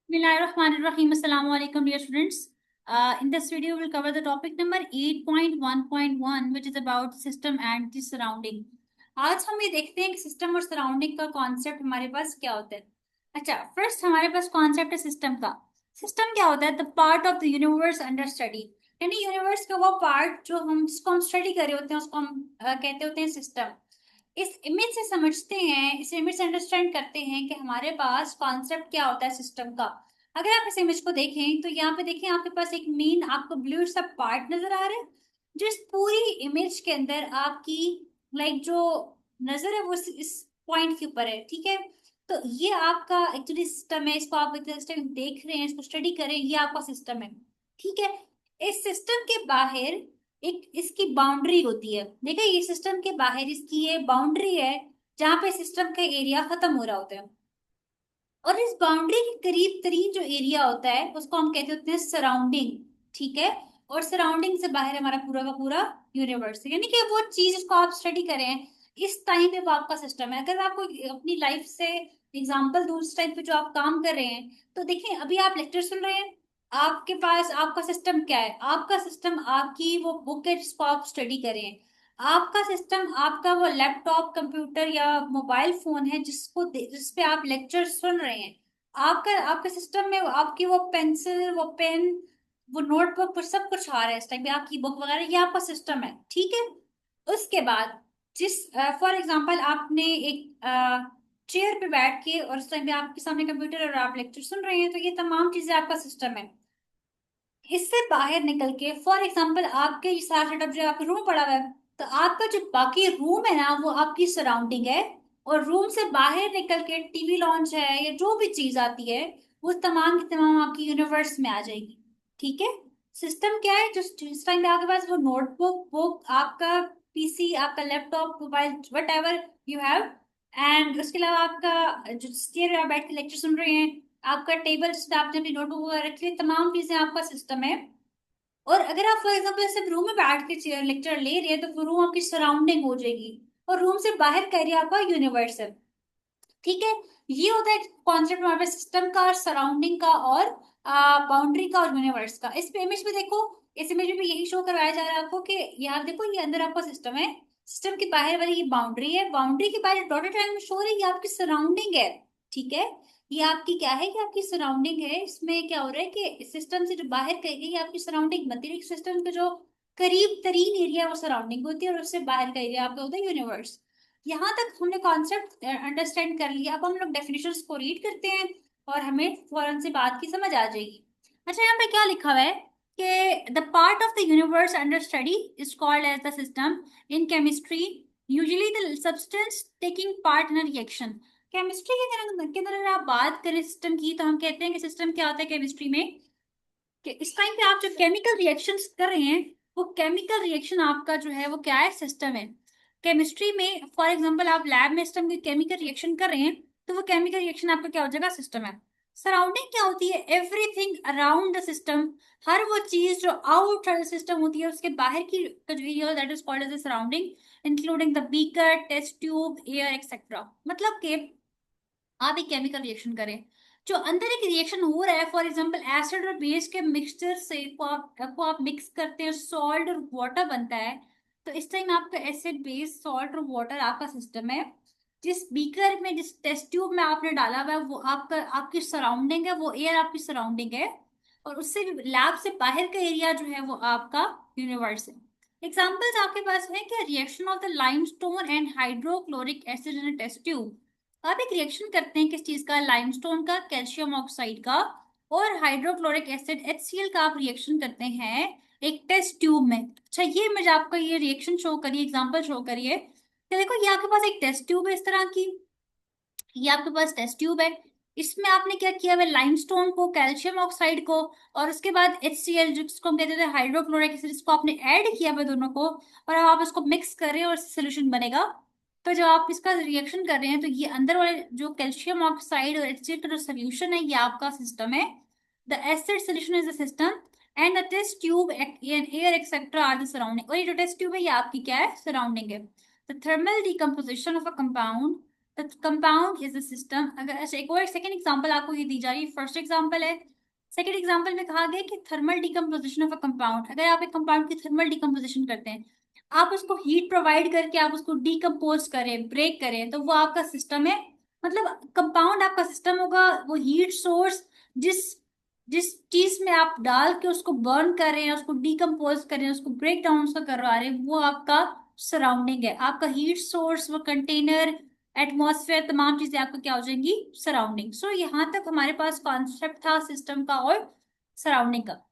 Bismillahirrahmanirrahim. Assalamu alaikum, dear students. In this video, we'll cover the topic number 8.1.1, which is about system and the surrounding. आज हम ये देखते हैं कि system और सराउंडिंग का कॉन्सेप्ट हमारे पास क्या होता है। अच्छा, फर्स्ट हमारे पास कॉन्सेप्ट है सिस्टम का। सिस्टम क्या होता है? The part of the universe under study, यानी यूनिवर्स का वो पार्ट जिसको हम स्टडी कर रहे होते हैं, उसको हम कहते होते हैं सिस्टम। इस इमेज से समझते हैं, इस इमेज से अंडरस्टैंड करते हैं कि हमारे पास कॉन्सेप्ट क्या होता है सिस्टम का। अगर आप इस इमेज को देखें तो यहाँ पे देखें, आपके पास एक मेन आपको ब्लू सा पार्ट नजर आ रहा है, जो इस पूरी इमेज के अंदर आपकी जो नजर है वो इस पॉइंट के ऊपर है। ठीक है, तो ये आपका एक्चुअली सिस्टम है। इसको आप इस टाइम देख रहे हैं, इसको स्टडी करें, ये आपका सिस्टम है। ठीक है, इस सिस्टम के बाहर एक इसकी बाउंड्री होती है। देखिए, ये सिस्टम के बाहर इसकी ये बाउंड्री है, जहां पे सिस्टम का एरिया खत्म हो रहा होता है। और इस बाउंड्री के करीब तरीन जो एरिया होता है उसको हम कहते होते हैं सराउंडिंग। ठीक है, और सराउंडिंग से बाहर हमारा पूरा का पूरा यूनिवर्स, यानी कि वो चीज जिसको आप स्टडी करें इस टाइम पे वो आपका सिस्टम है। अगर मैं आपको अपनी लाइफ से एग्जांपल दूं, इस टाइम पे जो आप काम कर रहे हैं, तो देखिए अभी आप लेक्चर सुन रहे हैं, आपके पास आपका सिस्टम क्या है? आपका सिस्टम आपकी वो बुक है जिसको आप स्टडी करें। आपका सिस्टम आपका वो लैपटॉप, कंप्यूटर या मोबाइल फोन है जिसपे आप लेक्चर सुन रहे हैं। आपका आपके सिस्टम में आपकी वो पेंसिल, वो पेन, वो नोटबुक पर सब कुछ आ रहा है इस टाइम पे, आपकी बुक वगैरह, ये आपका सिस्टम है। ठीक है, उसके बाद जिस फॉर एग्जांपल आपने एक चेयर पे बैठ के और उस टाइम पे आपके सामने कंप्यूटर और आप लेक्चर सुन रहे हैं, तो ये तमाम चीजें आपका सिस्टम है। इससे बाहर निकल के फॉर एग्जांपल आपके ये सारा सेटअप जो आपके रूम पड़ा हुआ है, तो आपका जो बाकी रूम है ना वो आपकी सराउंडिंग है। और रूम से बाहर निकल के टीवी लॉन्च है या जो भी चीज आती है, वो तमाम की तमाम आपकी यूनिवर्स में आ जाएगी। ठीक है, सिस्टम क्या है? जिस टाइम पे आपके पास वो नोटबुक, बुक, आपका पीसी, आपका laptop, mobile, what ever you have, and उसके अलावा आपका जो चेयर आप बैठ के लेक्चर सुन रहे हैं, आपका टेबल जिसमें आपने अपनी नोटबुक वगैरह रखी है, तमाम चीजें आपका सिस्टम है। और अगर आप फॉर एग्जाम्पल सिर्फ रूम में बैठ के चेयर लेक्चर ले रहे हैं, तो वो रूम आपकी सराउंडिंग हो जाएगी। और रूम से बाहर का एरिया आपका यूनिवर्स है। ठीक है, ये होता है कॉन्सेप्ट हमारे पास सिस्टम का और सराउंडिंग का और बाउंड्री का और यूनिवर्स का। इस इमेज में देखो, इस इमेज में भी यही शो करवाया जा रहा है आपको कि यहाँ देखो, ये अंदर आपका सिस्टम है, सिस्टम के बाहर वाली ये बाउंड्री है, बाउंड्री के बाहर डॉटेड लाइन में शो हो रही है, ये आपकी सराउंडिंग है। ठीक है, ये आपकी क्या है कि आपकी सराउंडिंग है। इसमें क्या हो रहा है कि सिस्टम से जो बाहर कही गई आपकी सराउंडिंग बनती है। सिस्टम का जो करीब तरीन एरिया वो सराउंडिंग होती है, और उससे बाहर का एरिया आपका होता है यूनिवर्स। यहाँ तक हमने कॉन्सेप्ट अंडरस्टैंड कर लिया। अब हम लोग डेफिनेशंस को रीड करते हैं और हमें फौरन से बात की समझ आ जाएगी। अच्छा, यहाँ पे क्या लिखा हुआ है कि the part of the universe under study is called as the system in chemistry, usually the substance taking part in reaction. Chemistry के अंदर अगर आप बात करें सिस्टम की, तो हम कहते हैं कि सिस्टम क्या होता है केमिस्ट्री में, कि इस टाइम पे आप जो केमिकल रिएक्शंस कर रहे हैं, वो केमिकल रिएक्शन आपका जो है वो क्या है? सिस्टम है। केमिस्ट्री में फॉर एग्जांपल आप लैब में सिस्टम के केमिकल रिएक्शन कर रहे हैं, तो वो केमिकल रिएक्शन आपका क्या हो जाएगा? सिस्टम है। सराउंडिंग क्या होती है? एवरीथिंग अराउंड द सिस्टम, हर वो चीज जो आउटसाइड सिस्टम होती है उसके बाहर की जो area, that is called as the surrounding, including the beaker, test tube, air etcetera. मतलब कि आप एक केमिकल रिएक्शन करें, जो अंदर एक रिएक्शन हो रहा है, फॉर एग्जांपल एसिड और बेस के मिक्सचर से को आप मिक्स करते हैं, सॉल्ट और वाटर बनता है। तो इस टाइम आपका एसिड, बेस, सॉल्ट और वाटर आपका सिस्टम है। जिस बीकर में, जिस टेस्ट ट्यूब में आपने डाला हुआ है, वो आपका आपकी सराउंडिंग है, वो एयर आपकी सराउंडिंग है। और उससे लैब से बाहर का एरिया जो है वो आपका यूनिवर्स है। एग्जाम्पल्स आपके पास है क्या? Reaction of the limestone and hydrochloric acid in test tube. आप एक रिएक्शन करते हैं किस चीज का? लाइमस्टोन का, कैल्शियम ऑक्साइड का और हाइड्रोक्लोरिक एसिड HCl का आप रिएक्शन करते हैं एक टेस्ट ट्यूब में। अच्छा, ये इमेज आपका ये रिएक्शन शो करिए, एग्जांपल शो करिए। तो देखो, ये आपके पास एक टेस्ट ट्यूब है इस तरह की, ये आपके पास टेस्ट ट्यूब है। इसमें आपने क्या किया है? लाइमस्टोन को, कैल्शियम ऑक्साइड को और उसके बाद HCl जिसको हम कहते थे हाइड्रोक्लोरिक एसिड, इसको आपने ऐड किया है दोनों को, और अब आप इसको मिक्स कर रहे हैं और सोल्यूशन बनेगा। तो जब आप इसका रिएक्शन कर रहे हैं, तो ये अंदर वाले जो कैल्शियम ऑक्साइड और HCl का जो सोल्यूशन है, ये आपका सिस्टम है। The acid solution is the system and the test tube and air etcetera are the surrounding. और ये जो टेस्ट ट्यूब है, ये आपकी क्या है? सराउंडिंग है। The thermal decomposition of a compound, compound is the system. अगर अच्छा, एक और सेकंड एग्जांपल आपको ये दी जा रही है, फर्स्ट एग्जांपल है। सेकंड एग्जांपल में कहा गया कि thermal decomposition of a compound. अगर आप एक कंपाउंड की थर्मल डिकम्पोजिशन करते हैं, आप उसको हीट प्रोवाइड करके आप उसको डिकम्पोज करें, ब्रेक करें, तो वो आपका सिस्टम है। मतलब कंपाउंड आपका सिस्टम होगा। वो हीट सोर्स जिस जिस चीज में आप डाल के उसको बर्न कर रहे हैं, उसको डिकम्पोज कर रहे हैं, उसको ब्रेक डाउन उसका करवा रहे हैं, वो आपका सराउंडिंग है। आपका हीट सोर्स, वो कंटेनर, एटमॉस्फेयर, तमाम चीजें आपको क्या हो जाएंगी, सराउंडिंग। सो यहाँ तक हमारे पास कॉन्सेप्ट था सिस्टम का और सराउंडिंग का।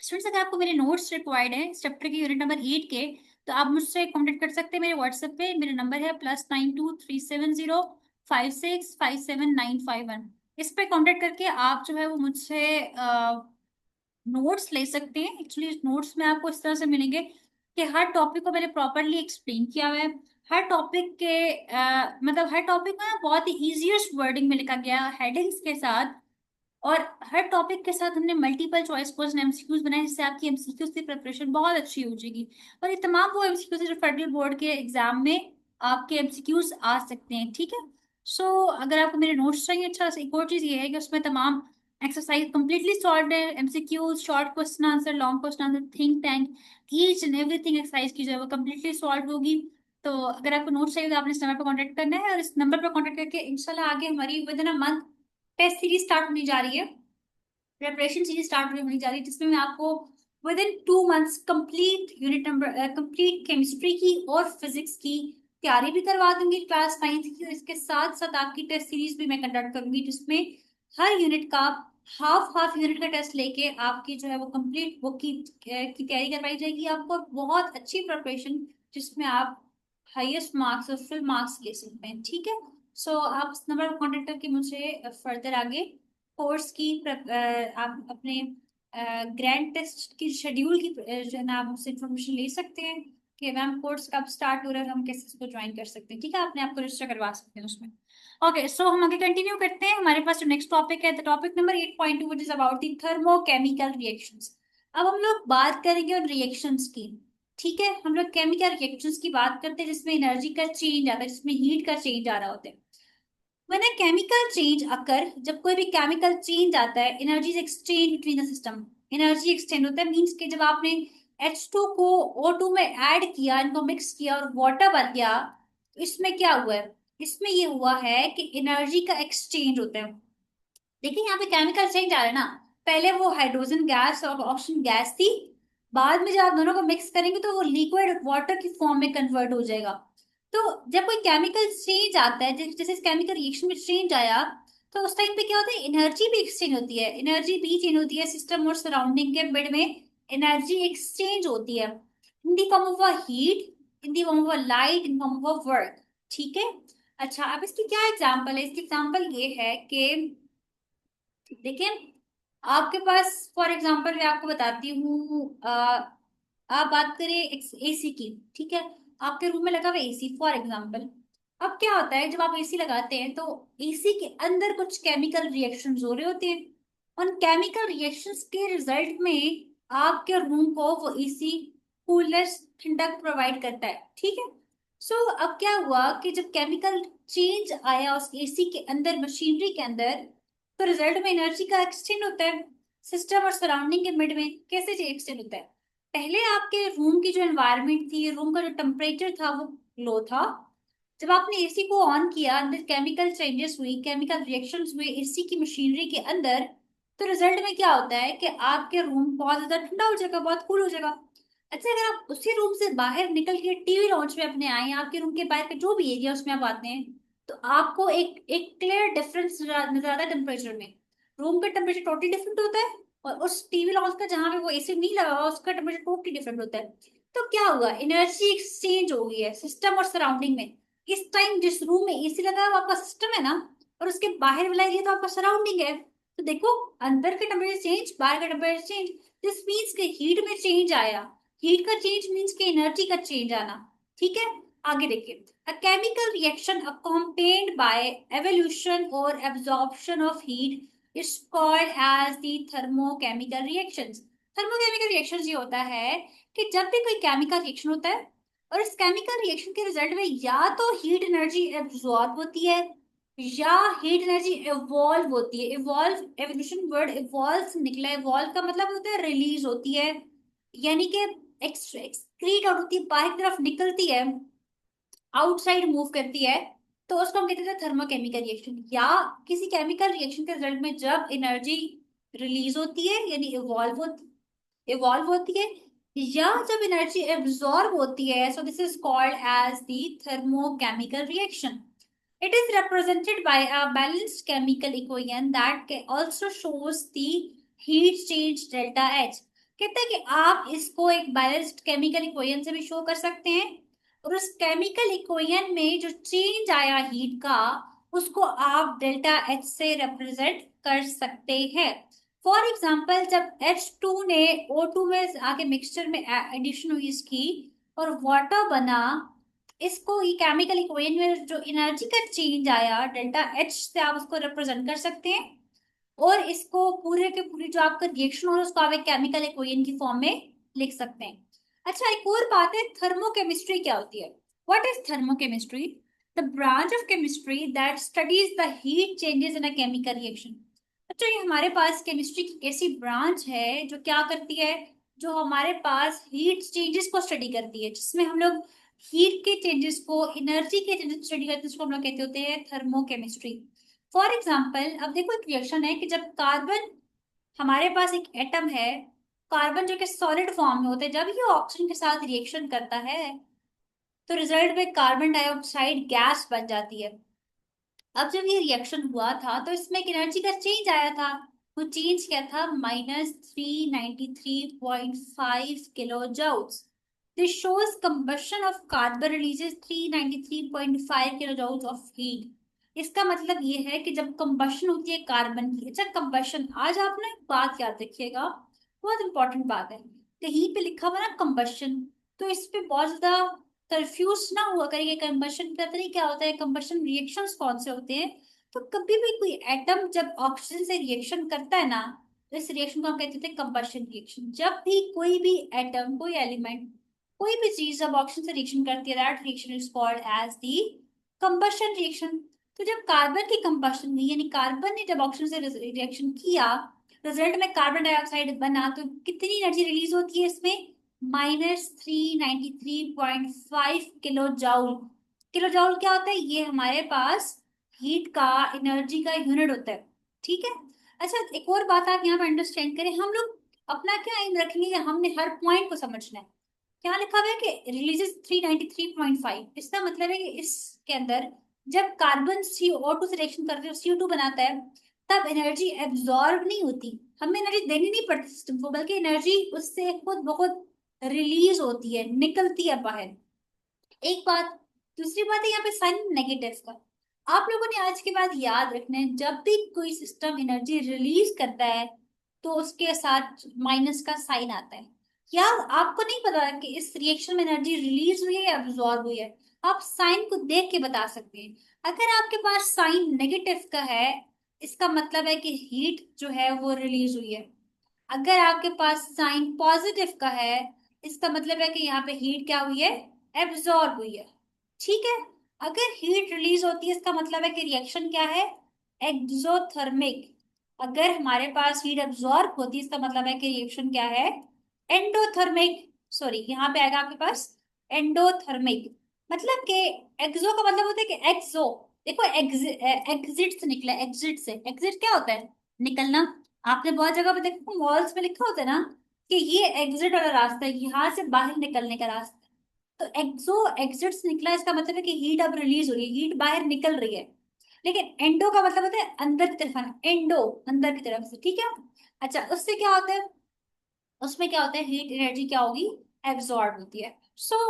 स्टूडेंट्स, अगर आपको मेरे नोट्स रिक्वायर्ड है इस चैप्टर के यूनिट नंबर 8 के, तो आप मुझसे कांटेक्ट कर सकते हैं मेरे व्हाट्सएप पे। मेरा नंबर है +923705757951। इस पे कांटेक्ट करके आप जो है वो मुझसे नोट्स ले सकते हैं। एक्चुअली इस नोट्स में आपको इस तरह से मिलेंगे कि हर टॉपिक को मैंने प्रॉपरली एक्सप्लेन किया हुआ है। हर टॉपिक के मतलब हर टॉपिक का बहुत ही इजीएस्ट वर्डिंग में लिखा गया, हेडिंग्स के साथ। और हर टॉपिक के साथ हमने मल्टीपल चॉइस क्वेश्चन एमसीक्यूज बनाए, जिससे आपकी एमसीक्यूज की प्रिपरेशन बहुत अच्छी हो जाएगी। और ये तमाम वो एमसीक्यूज जो फेडरल बोर्ड के एग्जाम में आपके एमसीक्यूज आ सकते हैं, ठीक है। सो अगर आपको मेरे नोट्स चाहिए, अच्छा एक और चीज ये है कि उसमें तमाम एक्सरसाइज कंप्लीटली सॉल्व है। MCQs, short question answer, long question answer, think tank, each and everything exercise की जो है वो कंप्लीटली सॉल्व होगी। तो अगर आपको नोट्स चाहिए तो आपने इस नंबर पर कॉन्टेक्ट करना है, और इस नंबर पर कॉन्टेक्ट करके इंशाल्लाह आगे हमारी within a month test series start होने जा रही है, प्रिपरेशन सीरीज स्टार्ट होने जा रही है, जिसमें मैं आपको with in 2 months complete unit number complete chemistry की और फिजिक्स की तैयारी भी करवा दूंगी क्लास 9th की। और इसके साथ साथ आपकी टेस्ट सीरीज भी मैं कंडक्ट करूंगी, जिसमें हर यूनिट का हाफ हाफ यूनिट का टेस्ट लेके आपकी जो है वो कंप्लीट बुक की तैयारी करवाई जाएगी आपको। बहुत अच्छी प्रिपरेशन, जिसमें आप हाईएस्ट मार्क्स और फुल मार्क्स ले सकते हैं, ठीक है। सो आप इस नंबर पर कॉन्टेक्ट करके मुझे फर्दर आगे कोर्स की आप अपने ग्रैंड टेस्ट की शेड्यूल की जो है ना आप मुझसे इन्फॉर्मेशन ले सकते हैं कि मैम कोर्स कब स्टार्ट हो रहा है, हम कैसे इसको ज्वाइन कर सकते हैं, ठीक है। अपने आप को रजिस्टर करवा सकते हैं उसमें। ओके, सो हम आगे कंटिन्यू करते हैं। हमारे पास जो नेक्स्ट टॉपिक है, the topic number 8.2, which is about the thermochemical reactions. अब हम लोग बात करेंगे उन रिएक्शंस की, ठीक है। हम लोग केमिकल रिएक्शंस की बात करते हैं जिसमें एनर्जी का चेंज आता है, जिसमें हीट का चेंज आ रहा होता है। When a chemical change occur, जब कोई भी केमिकल चेंज आता है, energy exchange between the system, energy exchange होता है। मींस कि जब आपने H2 को O2 में ऐड किया, इनको मिक्स किया और वाटर बन गया, तो इसमें क्या हुआ है, इसमें ये हुआ है कि एनर्जी का एक्सचेंज होता है। देखिए यहाँ पे केमिकल चेंज आ रहा है ना। पहले वो हाइड्रोजन गैस और ऑक्सीजन गैस थी, बाद में जब आप दोनों को मिक्स करेंगे तो वो लिक्विड वाटर की फॉर्म में कन्वर्ट हो जाएगा। तो जब कोई केमिकल चेंज आता है, जैसे इस केमिकल रिएक्शन में चेंज आया, तो उस टाइम पे क्या होता है, एनर्जी भी एक्सचेंज होती है। एनर्जी भी चेंज होती है, सिस्टम और सराउंडिंग के मिड में एनर्जी एक्सचेंज होती है, in the form of a heat, in the form of a light, in form of a work, ठीक है। अच्छा, अब इसकी क्या एग्जाम्पल है, इसकी एग्जाम्पल ये है कि देखिए, आपके पास फॉर एग्जांपल मैं आपको बताती हूँ, आप बात करें एसी की, ठीक है। आपके रूम में लगा हुआ एसी फॉर एग्जांपल। अब क्या होता है, जब आप एसी लगाते हैं तो एसी के अंदर कुछ केमिकल रिएक्शंस हो रहे होते हैं। उन केमिकल रिएक्शंस के रिजल्ट में आपके रूम को वो एसी कूलनेस, ठंडक प्रोवाइड करता है, ठीक है। सो अब क्या हुआ कि जब केमिकल चेंज आया उस एसी के अंदर, मशीनरी के अंदर, तो रिजल्ट में एनर्जी का एक्सचेंज होता है सिस्टम और सराउंडिंग के मिड में। कैसे एक्सचेंज होता है, पहले आपके रूम की जो एनवायरनमेंट थी, रूम का जो टेम्परेचर था वो लो था। जब आपने एसी को ऑन किया, अंदर केमिकल चेंजेस हुई, केमिकल रिएक्शंस हुए एसी की मशीनरी के अंदर, तो रिजल्ट में क्या होता है कि आपके रूम बहुत ज्यादा ठंडा हो जाएगा, बहुत कूल हो जाएगा। अच्छा, अगर आप उसी रूम से बाहर निकल के टीवी लॉन्च में अपने आए, आपके रूम के बाहर का जो भी एरिया उसमें आप आते हैं, तो आपको एक एक क्लियर डिफरेंस नजर आता है टेम्परेचर में। रूम का टेम्परेचर टोटली डिफरेंट होता है, और उस टीवी लॉन्च का जहां पे वो एसी नहीं लगा हुआ उसका टेम्परेचर टोटली डिफरेंट होता है। तो क्या हुआ, एनर्जी एक्सचेंज हो गई है सिस्टम और सराउंडिंग में। इस टाइम जिस रूम में एसी लगा है वो आपका सिस्टम है ना, और उसके बाहर वाला एरिया तो आपका सराउंडिंग है। तो देखो, अंदर का टेम्परेचर चेंज, बाहर का टेम्परेचर चेंज, दिस मीन्स के हीट में चेंज आया। हीट का चेंज मीन्स के एनर्जी का चेंज आना, ठीक है। आगे देखिए, a chemical reaction accompanied by evolution or absorption of heat is called as the thermochemical reactions। thermochemical reactions ये होता है कि जब भी कोई केमिकल रिएक्शन होता है और इस केमिकल रिएक्शन के रिजल्ट में या तो हीट एनर्जी एब्जॉर्ब होती है या हीट एनर्जी इवॉल्व होती है। इवॉल्व, एवोल्यूशन वर्ड इवॉल्व से निकला है। इवॉल्व का मतलब होता है रिलीज होती है, यानी कि एक्सक्रीट आउट होती है, बाहर की तरफ निकलती है, आउटसाइड मूव करती है। तो उसको हम कहते हैं थर्मोकेमिकल रिएक्शन। या किसी केमिकल रिएक्शन के रिजल्ट में जब एनर्जी रिलीज होती है यानी इवॉल्व होती है, या जब एनर्जी एब्जॉर्ब होती है, so this is called as the thermochemical reaction. It is represented by a balanced chemical equation that also shows the heat change delta H। कहते हैं कि आप इसको एक बैलेंस्ड केमिकल इक्वेशन से भी शो कर सकते हैं, और उस केमिकल इक्वेशन में जो चेंज आया हीट का, उसको आप डेल्टा H से रिप्रेजेंट कर सकते हैं। फॉर एग्जाम्पल, जब H2 ने O2 में आके मिक्सचर में एडिशन हुई इसकी और वाटर बना, इसको ये केमिकल इक्वेशन में जो एनर्जी का चेंज आया डेल्टा एच से आप उसको रिप्रेजेंट कर सकते हैं, और इसको पूरे के पूरी जो आपका रिएक्शन हो रहा है उसको आप एक केमिकल इक्वेशन की फॉर्म में लिख सकते हैं। अच्छा, एक और बात है, थर्मोकेमिस्ट्री क्या होती है? What is thermochemistry? The branch of chemistry that studies the heat changes in a chemical reaction. अच्छा, ये हमारे पास केमिस्ट्री की ऐसी ब्रांच है जो क्या करती है, जो हमारे पास हीट चेंजेस को स्टडी करती है, जिसमें हम लोग हीट के चेंजेस को, एनर्जी के चेंजेस स्टडी करते हैं, उसको हम लोग कहते होते हैं थर्मोकेमिस्ट्री। फॉर एग्जाम्पल, अब देखो एक रिएक्शन है कि जब कार्बन, हमारे पास एक एटम है कार्बन जो कि सॉलिड फॉर्म में होता है, जब ये ऑक्सीजन के साथ रिएक्शन करता है तो रिजल्ट में कार्बन डाइऑक्साइड गैस बन जाती है। अब जब ये रिएक्शन हुआ था तो इसमें एक एनर्जी का चेंज आया था। वो चेंज क्या था? -393.5 kilo joules. This shows combustion of carbon releases 393.5 kilo joules of heat. इसका मतलब ये है कि जब कंबशन होती है कार्बन की, अच्छा कंबशन, आज आप ना एक बात याद रखिएगा, बहुत इंपॉर्टेंट बात है। कहीं पे लिखा हुआ ना कंबशन, तो इस पे बहुत ज्यादा कंफ्यूज ना हुआ करिए। कंबशन पता नहीं क्या होता है, कंबशन रिएक्शंस कौन से होते हैं। तो कभी भी कोई एटम जब ऑक्सीजन से रिएक्शन करता है ना, तो इस रिएक्शन को हम कहते हैं कंबशन रिएक्शन। जब भी कोई भी एटम, कोई एलिमेंट, कोई भी चीज जब ऑक्सीजन से रिएक्शन करती है, that reaction is called as the combustion reaction. तो जब कार्बन की कंबशन हुई, यानी कार्बन ने जब ऑक्सीजन से रिएक्शन किया, रिजल्ट में कार्बन डाइऑक्साइड बना, तो कितनी एनर्जी रिलीज होती है इसमें? -393.5 किलो जाउल। किलो जाउल क्या होता है? ये हमारे पास हीट का, एनर्जी का यूनिट होता है। ठीक है। अच्छा, एक और बात आप यहाँ पे अंडरस्टैंड करें, हम लोग अपना क्या एम रखेंगे कि हमने हर पॉइंट को समझना है। क्या लिखा हुआ है कि रिलीजेस 393.5, इसका मतलब है कि इसके अंदर जब कार्बन CO2 से रिएक्शन करते हैं, CO2 बनाता है, तब एनर्जी एब्जॉर्ब नहीं होती, हमें एनर्जी देनी नहीं पड़ती सिस्टम को, बल्कि एनर्जी उससे खुद बहुत रिलीज होती है, निकलती है बाहर। एक बात। दूसरी बात है यहाँ पे साइन नेगेटिव का। आप लोगों ने आज के बाद याद रखना है, जब भी कोई सिस्टम एनर्जी रिलीज करता है तो उसके साथ माइनस का साइन आता है। क्या आपको नहीं पता कि इस रिएक्शन में एनर्जी रिलीज हुई है या अब्सॉर्ब हुई है? आप साइन को देख के बता सकते हैं। अगर आपके पास साइन नेगेटिव का है, इसका मतलब है कि हीट जो है वो रिलीज हुई है। अगर आपके पास साइन पॉजिटिव का है, इसका मतलब है कि यहाँ पे हीट क्या हुई है? एब्जॉर्ब हुई है। ठीक है। अगर हीट रिलीज होती है, इसका मतलब है कि रिएक्शन क्या है? एक्सोथर्मिक। अगर हमारे पास हीट एब्जॉर्ब होती है, इसका मतलब है कि रिएक्शन क्या है? एंडोथर्मिक। सॉरी, यहाँ पे आएगा आपके पास एंडोथर्मिक। मतलब कि एक्सो का मतलब होता है कि एक्सो, देखो एग्जिट से निकला, एग्जिट से, एग्जिट क्या होता है? निकलना। आपने बहुत जगह पे देखो, मॉल्स में लिखा होता है ना कि ये एग्जिट वाला रास्ता है, यहाँ से बाहर निकलने का रास्ता। तो एक्सो, एग्जिट से निकला, इसका मतलब है कि हीट अब रिलीज हो रही है, हीट बाहर निकल रही है। लेकिन एंडो का मतलब होता है अंदर की तरफ आना, एंडो अंदर की तरफ से। ठीक है। अच्छा, उससे क्या होता है? उसमें क्या होता है? हीट एनर्जी क्या होगी? एब्जॉर्ब होती है।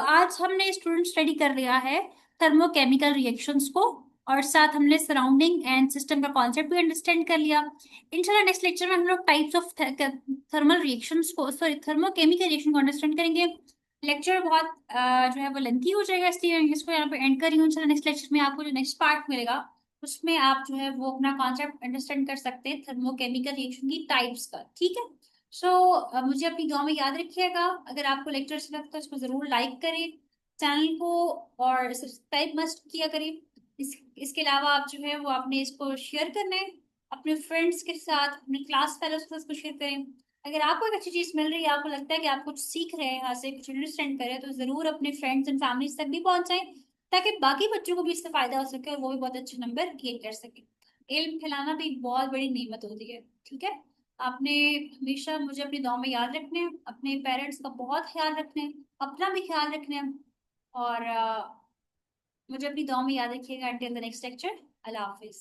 आज हमने स्टूडेंट स्टडी कर लिया है थर्मोकेमिकल रिएक्शंस को, और साथ हमने सराउंडिंग एंड सिस्टम का कॉन्सेप्ट भी अंडरस्टैंड कर लिया। इंशाल्लाह नेक्स्ट लेक्चर में हम लोग टाइप्स ऑफ थर्मल रिएक्शंस को, सॉरी थर्मोकेमिकल रिएक्शन को अंडरस्टैंड करेंगे। लेक्चर बहुत जो है वो लेंथी हो जाएगा, इसलिए मैं इसको यहाँ पे एंड कर रही हूँ। इंशाल्लाह नेक्स्ट लेक्चर में आपको जो नेक्स्ट पार्ट मिलेगा, उसमें आप जो है वो अपना कॉन्सेप्ट अंडरस्टैंड कर सकते हैं थर्मोकेमिकल रिएक्शन की टाइप्स का। ठीक है। मुझे अपनी दुआ में याद रखिएगा। अगर आपको लेक्चर अच्छा लगता है तो इसको जरूर लाइक करें, चैनल को और सब्सक्राइब मस्ट किया करें। इसके अलावा आप जो है वो आपने इसको शेयर करना है अपने फ्रेंड्स के साथ, अपने क्लास फेलोज के साथ इसको शेयर करें। अगर आपको एक अच्छी चीज मिल रही है, आपको लगता है कि आप कुछ सीख रहे हैं यहाँ से, कुछ अंडरस्टैंड करें, तो जरूर अपने फ्रेंड्स एंड फैमिली तक भी पहुंचाएं, ताकि बाकी बच्चों को भी इससे फायदा हो सके और वो भी बहुत अच्छे नंबर गेन कर सके। इल्म फैलाना भी बहुत बड़ी नेमत होती है। ठीक है, आपने हमेशा मुझे अपनी दुआ में याद रखना है, अपने पेरेंट्स का बहुत ख्याल रखना है, अपना भी ख्याल रखना है, और मुझे अपनी दुआ में याद रखिएगा। Until the next lecture, Allah Hafiz.